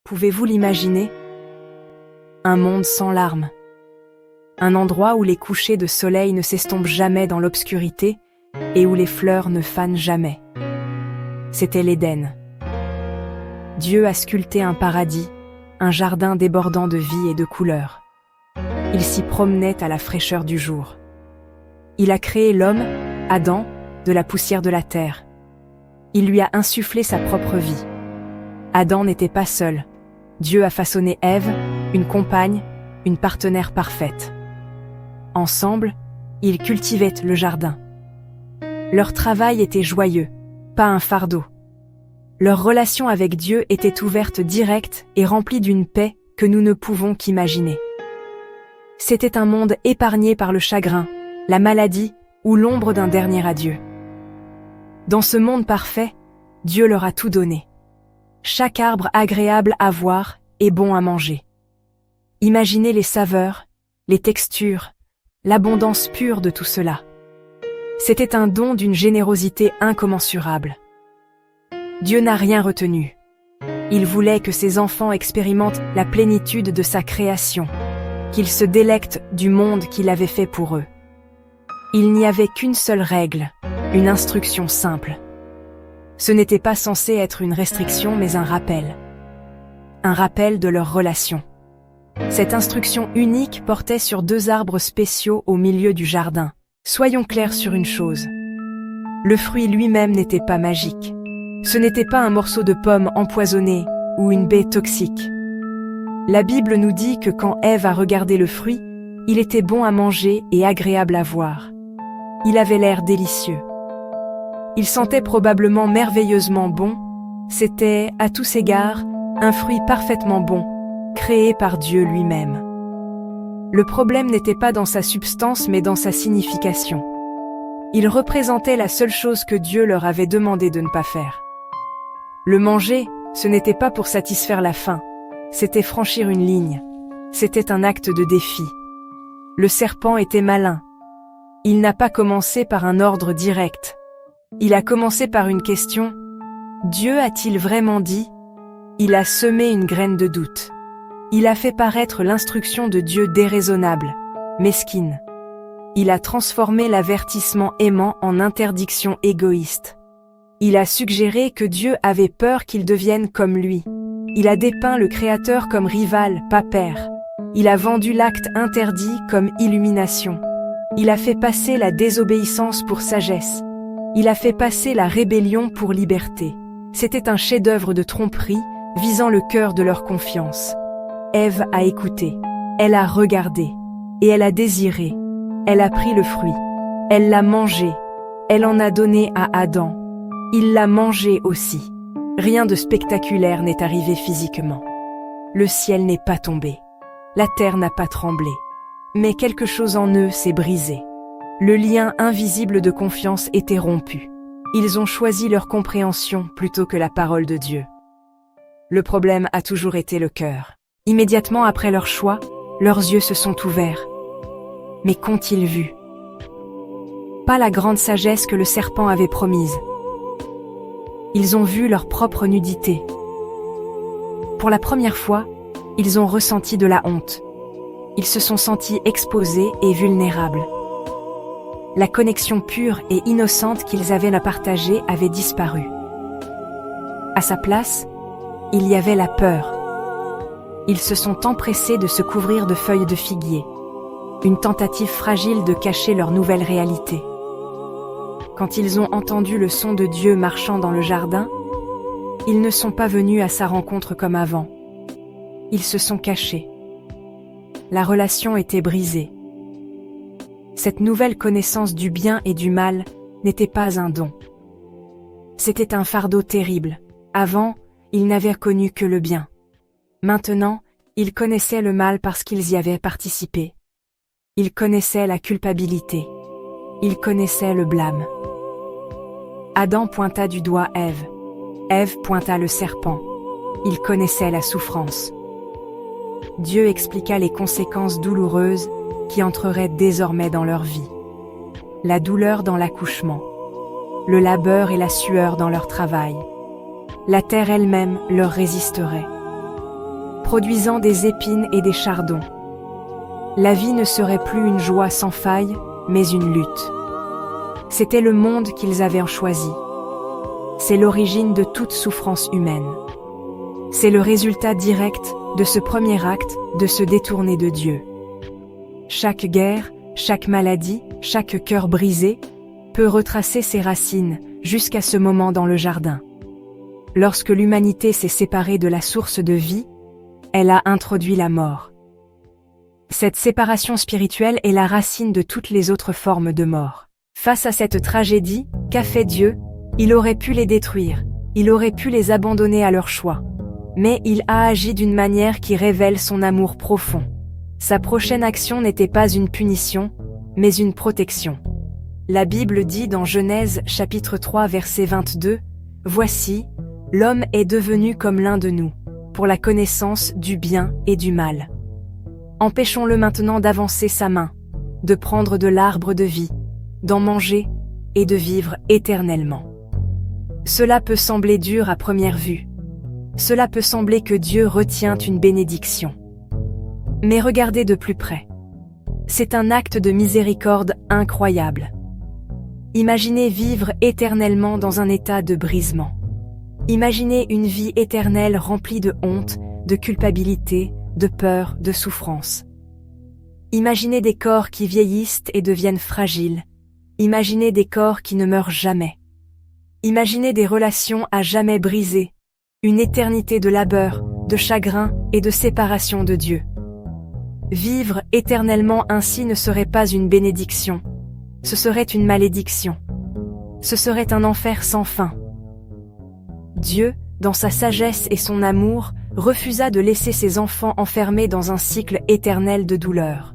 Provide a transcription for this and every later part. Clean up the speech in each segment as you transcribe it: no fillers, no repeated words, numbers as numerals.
Pouvez-vous l'imaginer? Un monde sans larmes. Un endroit où les couchers de soleil ne s'estompent jamais dans l'obscurité et où les fleurs ne fanent jamais. C'était l'Éden. Dieu a sculpté un paradis, un jardin débordant de vie et de couleurs. Il s'y promenait à la fraîcheur du jour. Il a créé l'homme, Adam, de la poussière de la terre. Il lui a insufflé sa propre vie. Adam n'était pas seul. Dieu a façonné Ève, une compagne, une partenaire parfaite. Ensemble, ils cultivaient le jardin. Leur travail était joyeux, pas un fardeau. Leur relation avec Dieu était ouverte, directe et remplie d'une paix que nous ne pouvons qu'imaginer. C'était un monde épargné par le chagrin, la maladie ou l'ombre d'un dernier adieu. Dans ce monde parfait, Dieu leur a tout donné. Chaque arbre agréable à voir et bon à manger. Imaginez les saveurs, les textures, l'abondance pure de tout cela. C'était un don d'une générosité incommensurable. Dieu n'a rien retenu. Il voulait que ses enfants expérimentent la plénitude de sa création, qu'ils se délectent du monde qu'il avait fait pour eux. Il n'y avait qu'une seule règle, une instruction simple. Ce n'était pas censé être une restriction mais un rappel. Un rappel de leur relation. Cette instruction unique portait sur 2 arbres spéciaux au milieu du jardin. Soyons clairs sur une chose. Le fruit lui-même n'était pas magique. Ce n'était pas un morceau de pomme empoisonné ou une baie toxique. La Bible nous dit que quand Ève a regardé le fruit, il était bon à manger et agréable à voir. Il avait l'air délicieux. Il sentait probablement merveilleusement bon. C'était, à tous égards, un fruit parfaitement bon, créé par Dieu lui-même. Le problème n'était pas dans sa substance mais dans sa signification. Il représentait la seule chose que Dieu leur avait demandé de ne pas faire. Le manger, ce n'était pas pour satisfaire la faim, c'était franchir une ligne. C'était un acte de défi. Le serpent était malin. Il n'a pas commencé par un ordre direct. Il a commencé par une question. Dieu a-t-il vraiment dit? Il a semé une graine de doute. Il a fait paraître l'instruction de Dieu déraisonnable, mesquine. Il a transformé l'avertissement aimant en interdiction égoïste. Il a suggéré que Dieu avait peur qu'il devienne comme lui. Il a dépeint le Créateur comme rival, pas père. Il a vendu l'acte interdit comme illumination. Il a fait passer la désobéissance pour sagesse. Il a fait passer la rébellion pour liberté. C'était un chef-d'œuvre de tromperie, visant le cœur de leur confiance. Ève a écouté, elle a regardé, et elle a désiré. Elle a pris le fruit, elle l'a mangé, elle en a donné à Adam. Il l'a mangé aussi. Rien de spectaculaire n'est arrivé physiquement. Le ciel n'est pas tombé. La terre n'a pas tremblé. Mais quelque chose en eux s'est brisé. Le lien invisible de confiance était rompu. Ils ont choisi leur compréhension plutôt que la parole de Dieu. Le problème a toujours été le cœur. Immédiatement après leur choix, leurs yeux se sont ouverts. Mais qu'ont-ils vu? Pas la grande sagesse que le serpent avait promise. Ils ont vu leur propre nudité. Pour la première fois, ils ont ressenti de la honte. Ils se sont sentis exposés et vulnérables. La connexion pure et innocente qu'ils avaient à partager avait disparu. À sa place, il y avait la peur. Ils se sont empressés de se couvrir de feuilles de figuier, une tentative fragile de cacher leur nouvelle réalité. Quand ils ont entendu le son de Dieu marchant dans le jardin, ils ne sont pas venus à sa rencontre comme avant. Ils se sont cachés. La relation était brisée. Cette nouvelle connaissance du bien et du mal n'était pas un don. C'était un fardeau terrible. Avant, ils n'avaient connu que le bien. Maintenant, ils connaissaient le mal parce qu'ils y avaient participé. Ils connaissaient la culpabilité. Ils connaissaient le blâme. Adam pointa du doigt Ève. Ève pointa le serpent. Ils connaissaient la souffrance. Dieu expliqua les conséquences douloureuses qui entreraient désormais dans leur vie. La douleur dans l'accouchement, le labeur et la sueur dans leur travail. La terre elle-même leur résisterait. produisant des épines et des chardons. La vie ne serait plus une joie sans faille, mais une lutte. C'était le monde qu'ils avaient choisi. C'est l'origine de toute souffrance humaine. C'est le résultat direct de ce premier acte de se détourner de Dieu. Chaque guerre, chaque maladie, chaque cœur brisé peut retracer ses racines jusqu'à ce moment dans le jardin. Lorsque l'humanité s'est séparée de la source de vie, elle a introduit la mort. Cette séparation spirituelle est la racine de toutes les autres formes de mort. Face à cette tragédie, qu'a fait Dieu? Il aurait pu les détruire, il aurait pu les abandonner à leur choix. Mais il a agi d'une manière qui révèle son amour profond. Sa prochaine action n'était pas une punition, mais une protection. La Bible dit dans Genèse chapitre 3 verset 22, « Voici, l'homme est devenu comme l'un de nous, pour la connaissance du bien et du mal. Empêchons-le maintenant d'avancer sa main, de prendre de l'arbre de vie, d'en manger et de vivre éternellement. » Cela peut sembler dur à première vue. Cela peut sembler que Dieu retient une bénédiction. Mais regardez de plus près. C'est un acte de miséricorde incroyable. Imaginez vivre éternellement dans un état de brisement. Imaginez une vie éternelle remplie de honte, de culpabilité, de peur, de souffrance. Imaginez des corps qui vieillissent et deviennent fragiles. Imaginez des corps qui ne meurent jamais. Imaginez des relations à jamais brisées, une éternité de labeur, de chagrin et de séparation de Dieu. Vivre éternellement ainsi ne serait pas une bénédiction, ce serait une malédiction. Ce serait un enfer sans fin. Dieu, dans sa sagesse et son amour, refusa de laisser ses enfants enfermés dans un cycle éternel de douleur.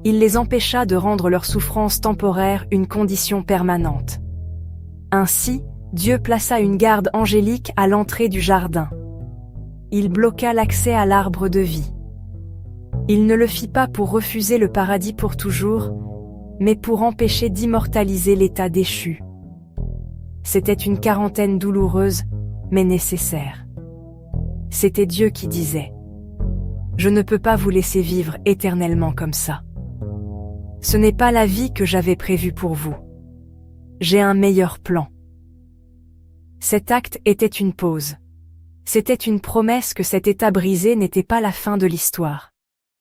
Il les empêcha de rendre leur souffrance temporaire une condition permanente. Ainsi, Dieu plaça une garde angélique à l'entrée du jardin. Il bloqua l'accès à l'arbre de vie. Il ne le fit pas pour refuser le paradis pour toujours, mais pour empêcher d'immortaliser l'état déchu. C'était une quarantaine douloureuse, mais nécessaire. C'était Dieu qui disait « Je ne peux pas vous laisser vivre éternellement comme ça. Ce n'est pas la vie que j'avais prévue pour vous. J'ai un meilleur plan. » Cet acte était une pause. C'était une promesse que cet état brisé n'était pas la fin de l'histoire.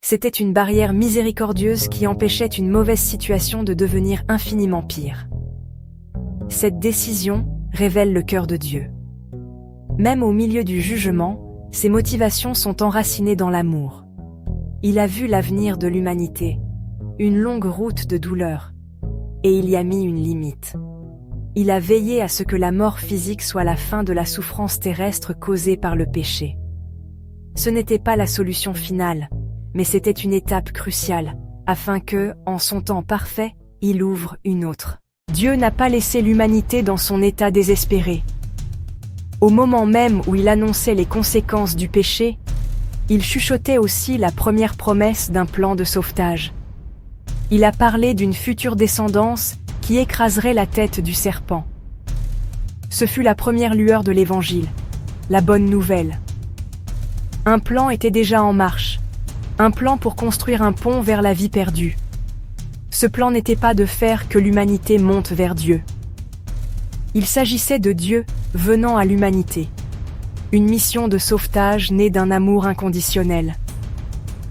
C'était une barrière miséricordieuse qui empêchait une mauvaise situation de devenir infiniment pire. Cette décision révèle le cœur de Dieu. Même au milieu du jugement, ses motivations sont enracinées dans l'amour. Il a vu l'avenir de l'humanité, une longue route de douleur, et il y a mis une limite. Il a veillé à ce que la mort physique soit la fin de la souffrance terrestre causée par le péché. Ce n'était pas la solution finale, mais c'était une étape cruciale, afin que, en son temps parfait, il ouvre une autre. Dieu n'a pas laissé l'humanité dans son état désespéré. Au moment même où il annonçait les conséquences du péché, il chuchotait aussi la première promesse d'un plan de sauvetage. Il a parlé d'une future descendance qui écraserait la tête du serpent. Ce fut la première lueur de l'Évangile, la bonne nouvelle. Un plan était déjà en marche, un plan pour construire un pont vers la vie perdue. Ce plan n'était pas de faire que l'humanité monte vers Dieu. Il s'agissait de Dieu venant à l'humanité. Une mission de sauvetage née d'un amour inconditionnel.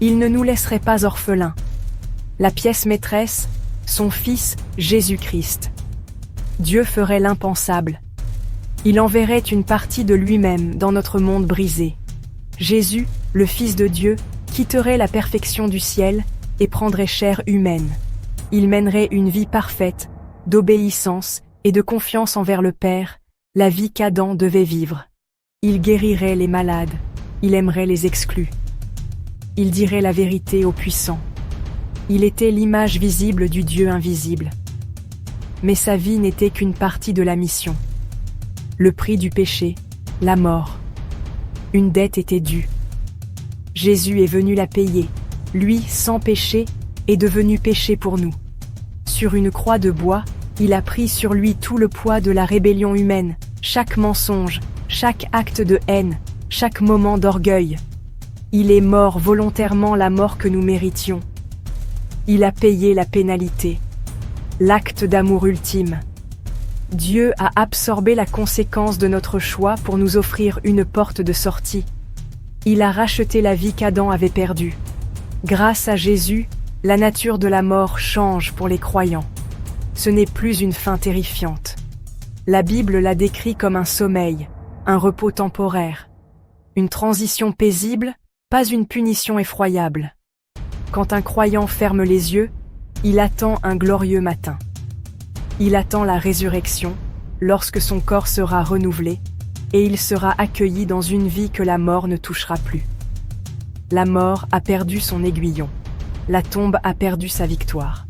Il ne nous laisserait pas orphelins. La pièce maîtresse, son Fils, Jésus-Christ. Dieu ferait l'impensable. Il enverrait une partie de lui-même dans notre monde brisé. Jésus, le Fils de Dieu, quitterait la perfection du ciel et prendrait chair humaine. Il mènerait une vie parfaite, d'obéissance et de confiance envers le Père, la vie qu'Adam devait vivre. Il guérirait les malades, il aimerait les exclus. Il dirait la vérité aux puissants. Il était l'image visible du Dieu invisible. Mais sa vie n'était qu'une partie de la mission. Le prix du péché, la mort. Une dette était due. Jésus est venu la payer. Lui, sans péché, est devenu péché pour nous. Sur une croix de bois, il a pris sur lui tout le poids de la rébellion humaine, chaque mensonge, chaque acte de haine, chaque moment d'orgueil. Il est mort volontairement la mort que nous méritions. Il a payé la pénalité, l'acte d'amour ultime. Dieu a absorbé la conséquence de notre choix pour nous offrir une porte de sortie. Il a racheté la vie qu'Adam avait perdue. Grâce à Jésus, la nature de la mort change pour les croyants. Ce n'est plus une fin terrifiante. La Bible la décrit comme un sommeil, un repos temporaire, une transition paisible, pas une punition effroyable. Quand un croyant ferme les yeux, il attend un glorieux matin. Il attend la résurrection, lorsque son corps sera renouvelé, et il sera accueilli dans une vie que la mort ne touchera plus. La mort a perdu son aiguillon. La tombe a perdu sa victoire.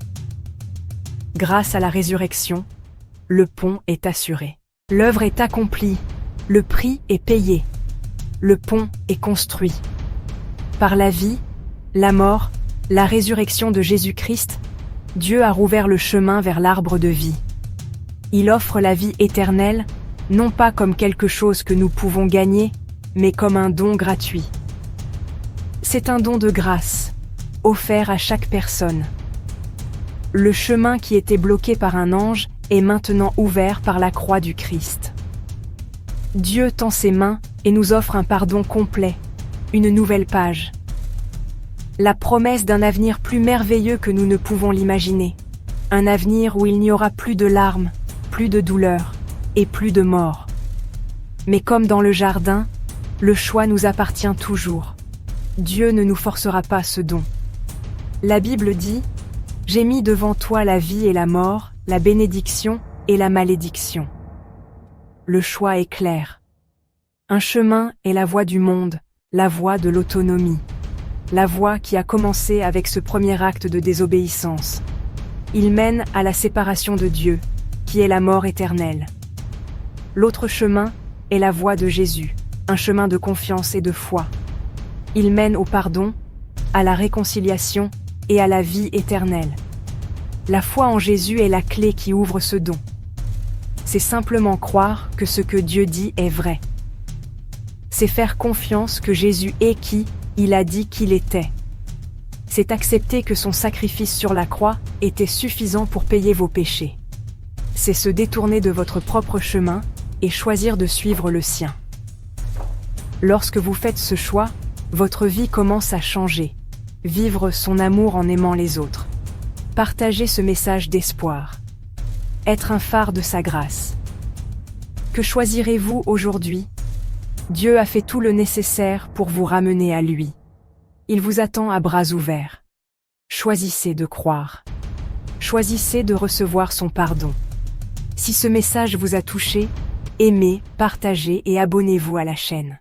Grâce à la résurrection, le pont est assuré. L'œuvre est accomplie, le prix est payé, le pont est construit. Par la vie, la mort, la résurrection de Jésus-Christ, Dieu a rouvert le chemin vers l'arbre de vie. Il offre la vie éternelle, non pas comme quelque chose que nous pouvons gagner, mais comme un don gratuit. C'est un don de grâce, offert à chaque personne. Le chemin qui était bloqué par un ange est maintenant ouvert par la croix du Christ. Dieu tend ses mains et nous offre un pardon complet, une nouvelle page. La promesse d'un avenir plus merveilleux que nous ne pouvons l'imaginer. Un avenir où il n'y aura plus de larmes, plus de douleur et plus de mort. Mais comme dans le jardin, le choix nous appartient toujours. Dieu ne nous forcera pas ce don. La Bible dit « J'ai mis devant toi la vie et la mort, la bénédiction et la malédiction. » Le choix est clair. Un chemin est la voie du monde, la voie de l'autonomie. La voie qui a commencé avec ce premier acte de désobéissance. Il mène à la séparation de Dieu, qui est la mort éternelle. L'autre chemin est la voie de Jésus, un chemin de confiance et de foi. Il mène au pardon, à la réconciliation et à la vie éternelle. La foi en Jésus est la clé qui ouvre ce don. C'est simplement croire que ce que Dieu dit est vrai. C'est faire confiance que Jésus est qui il a dit qu'il était. C'est accepter que son sacrifice sur la croix était suffisant pour payer vos péchés. C'est se détourner de votre propre chemin et choisir de suivre le sien. Lorsque vous faites ce choix, votre vie commence à changer. Vivre son amour en aimant les autres. Partager ce message d'espoir. Être un phare de sa grâce. Que choisirez-vous aujourd'hui ? Dieu a fait tout le nécessaire pour vous ramener à lui. Il vous attend à bras ouverts. Choisissez de croire. Choisissez de recevoir son pardon. Si ce message vous a touché, aimez, partagez et abonnez-vous à la chaîne.